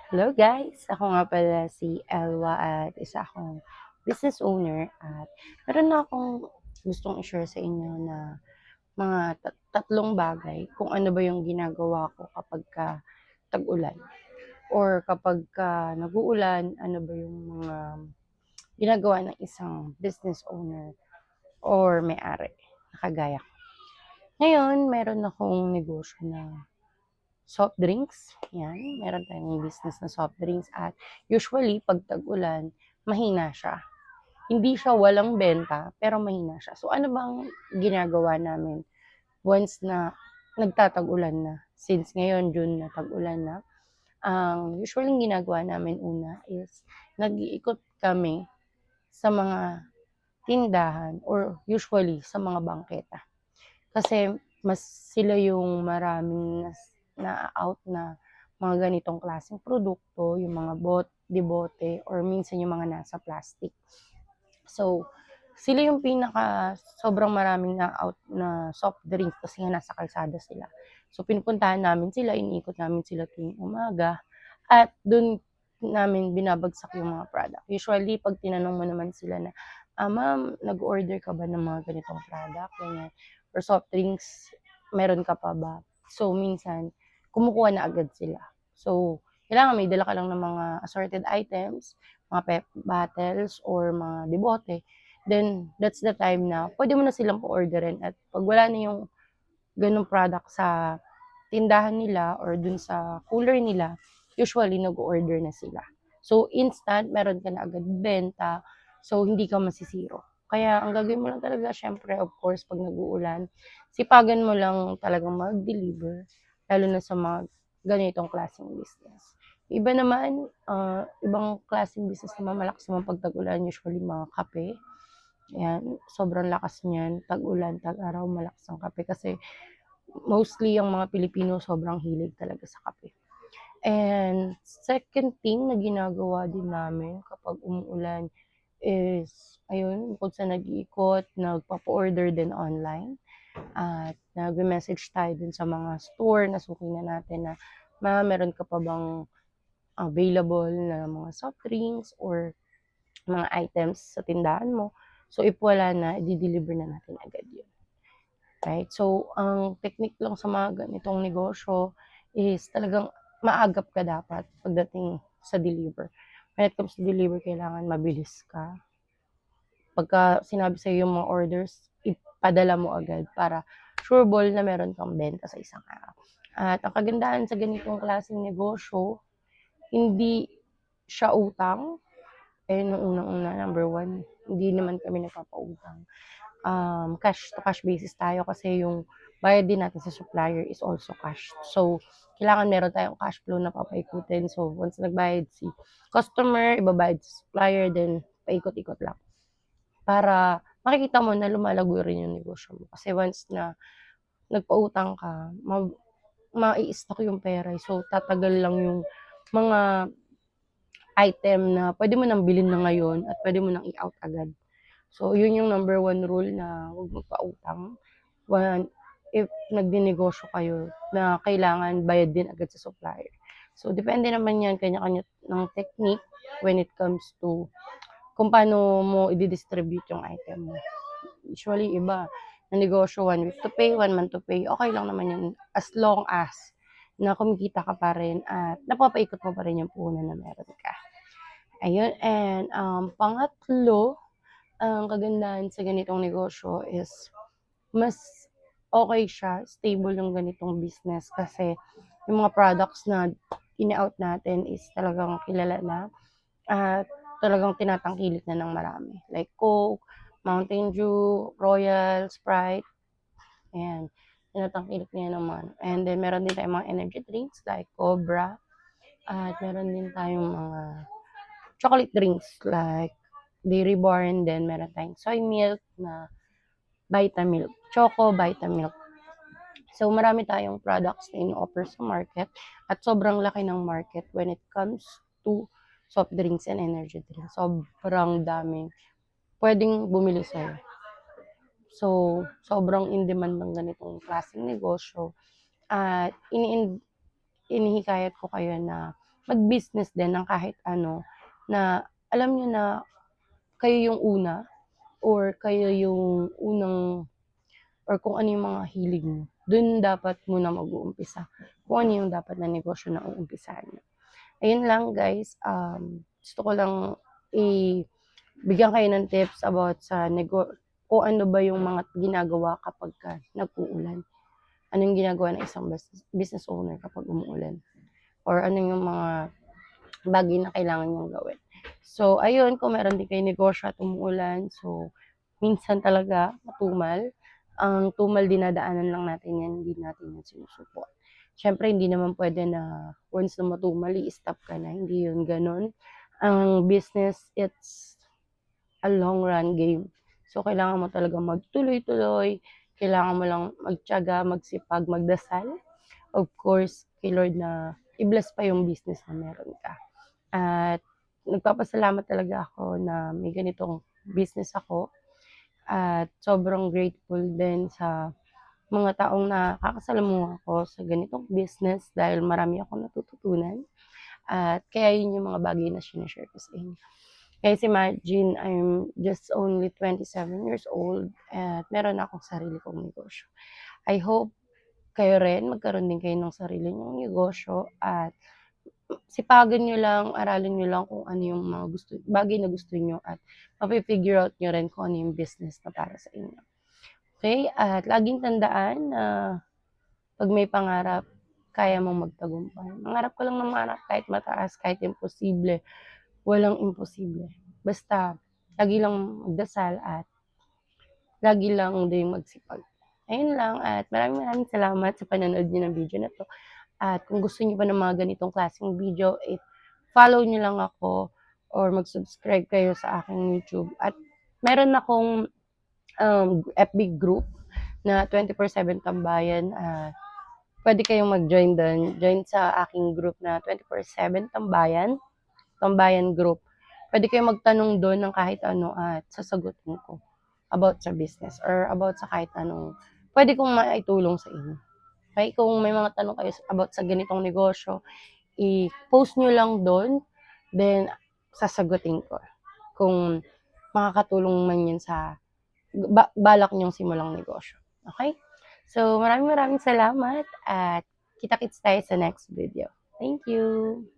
Hello guys! Ako nga pala si Elwa at isa akong business owner at meron na akong gustong i-share sa inyo na mga tatlong bagay kung ano ba yung ginagawa ko kapag tag-ulan or kapag nag-uulan, ano ba yung mga ginagawa ng isang business owner or may-ari na kagaya ko. Ngayon, meron akong negosyo na soft drinks, yan. Meron tayong business na soft drinks at usually 'pag tag-ulan, mahina siya. Hindi siya walang benta, pero mahina siya. So, ano bang ginagawa namin once na nagtatag-ulan na? Since ngayon June na tag-ulan na, ang usually ginagawa namin una is nag-iikot kami sa mga tindahan or usually sa mga bangketa. Kasi mas sila yung maraming na-out na mga ganitong klaseng produkto, yung mga de-bote or minsan yung mga nasa plastic. So, sila yung pinaka sobrang maraming na-out na soft drinks kasi nga nasa kalsada sila. So, pinupuntahan namin sila, iniikot namin sila tuwing umaga at dun namin binabagsak yung mga product. Usually, 'pag tinanong mo naman sila na, "Ma'am, nag-order ka ba ng mga ganitong product, ganyan, or soft drinks, meron ka pa ba?" So, minsan kumukuha na agad sila. So, kailangan may dala ka lang ng mga assorted items, mga pep bottles or mga debote, then that's the time na pwede mo na silang pa-orderin at 'pag wala na yung gano'ng product sa tindahan nila or dun sa cooler nila, usually nag-o-order na sila. So, instant meron ka na agad benta, so hindi ka masisiro. Kaya ang gagawin mo lang talaga siyempre of course 'pag nag-uulan, sipagan mo lang talagang mag-deliver, lalo na sa mga ganitong klaseng business. Iba naman, ibang klaseng business naman malakas naman 'pag tag-ulan usually mga kape, 'yan, sobrang lakas niyan, tag-ulan, tag-araw malakas ang kape kasi mostly ang mga Pilipino sobrang hilig talaga sa kape. And second thing na ginagawa din namin kapag umuulan is ayun, bukod sa nag-iikot, nagpapa-order din online at nagme-message tayo dun sa mga store na suki na natin na, "Ma'am, meron ka pa bang available na mga soft drinks or mga items sa tindahan mo?" So, if wala na, ide-deliver na natin agad yun. Right? So, ang technique lang sa mga ganitong negosyo is talagang maagap ka dapat pagdating sa deliver. When it comes to deliver, kailangan mabilis ka. Pagka sinabi sa'yo yung mga orders, ipadala mo agad para sure ball na meron kang benta sa isang araw. At ang kagandahan sa ganitong klaseng negosyo, hindi siya utang. Eh, nung unang-una, number one, hindi naman kami nagpapautang. Cash to cash basis tayo kasi yung bayad din natin sa supplier is also cash. So, kailangan meron tayong cash flow na papaikutin. So, once nagbayad si customer, ibabayad sa supplier, then paikot-ikot lang. Para makikita mo na lumalago rin yung negosyo mo. Kasi once na nagpautang ka, mai-stock yung pera. So, tatagal lang yung mga item na pwede mo nang bilhin na ngayon at pwede mo nang i-out agad. So, yun yung number one rule na huwag magpautang. One, if nagdinegosyo kayo na kailangan bayad din agad sa supplier. So, depende naman yan kanya-kanya ng technique when it comes to kung paano mo i-distribute yung item mo. Usually, iba, na negosyo, 1 week to pay, 1 month to pay, okay lang naman yun as long as na kumikita ka pa rin at napapaikot mo pa rin yung puhunan na meron ka. Ayun, and pangatlo, ang kagandahan sa ganitong negosyo is mas okay siya, stable yung ganitong business kasi yung mga products na ini-out natin is talagang kilala na at talagang tinatangkilik na ng marami. Like Coke, Mountain Dew, Royal, Sprite, ayan. Tinatangkilik na yan ng mga and then meron din tayong mga energy drinks like Cobra at meron din tayong mga chocolate drinks like Dairy Barn, then meron tayong soy milk na Vitamilk, Choco Vitamilk. So, marami tayong products na ini-offer sa market at sobrang laki ng market when it comes to soft drinks and energy drinks. Sobrang daming pwedeng bumili sa'yo. So, sobrang in demand ng ganitong klaseng negosyo at inihikayat ko kayo na mag-business din ng kahit ano, na alam niyo na kayo yung una or kayo yung unang or kung ano yung mga hilig mo, dun dapat muna mag-uumpisa. Kung ano yung dapat na negosyo na uumpisahan niyo. Ayun lang guys, gusto ko lang bigyan kayo ng tips about sa kung ano ba yung mga ginagawa kapagka nag-uulan. Anong ginagawa ng isang business owner kapag umuulan? Or ano yung mga bagay na kailangan niyong gawin. So, ayun, kung meron din kayong negosyo at umuulan, so, minsan talaga matumal. Ang tumal dinadaanan lang natin yan, hindi natin yan sinusupport. Siyempre, hindi naman pwede na once na matumal, i-stop ka na. Hindi yun ganun. Ang business, it's a long run game. So, kailangan mo talaga magtuloy-tuloy. Kailangan mo lang magtiyaga, magsipag, magdasal. Of course, kay Lord na i-bless pa yung business na meron ka. At nagpapasalamat talaga ako na may ganitong business ako. At sobrang grateful din sa mga taong nakakasalamuha ko sa ganitong business dahil marami akong natututunan. At kaya yun yung mga bagay na sinashare ko sa inyo. Guys, imagine, I'm just only 27 years old at meron akong sarili kong negosyo. I hope kayo rin, magkaroon din kayo ng sarili nyong negosyo at sipagan nyo lang, aralin nyo lang kung ano yung mga bagay na gusto nyo at mapifigure out nyo rin kung ano yung business na para sa inyo. Okay? At laging tandaan na pag may pangarap, kaya mong magtagumpay. Mangarap ka lang ng mangarap kahit mataas, kahit imposible. Walang imposible. Basta, lagi lang magdasal at lagi lang din magsipag. Ayun lang at maraming salamat sa panonood niyo ng video na to. At kung gusto niyo pa ng mga ganitong klaseng video, follow niyo lang ako or mag-subscribe kayo sa aking YouTube. At meron akong FB group na 24/7 Tambayan. Pwede kayong mag-join doon. Join sa aking group na 24/7 Tambayan. Tambayan group. Pwede kayong magtanong doon ng kahit ano at sasagutin ko about sa business or about sa kahit anong pwede kong maitulong sa inyo. Okay? Kung may mga tanong kayo about sa ganitong negosyo, i-post nyo lang doon, then sasagutin ko. Kung makakatulong man yun sa balak nyong simulang negosyo. Okay? So, maraming salamat at kita-kits tayo sa next video. Thank you!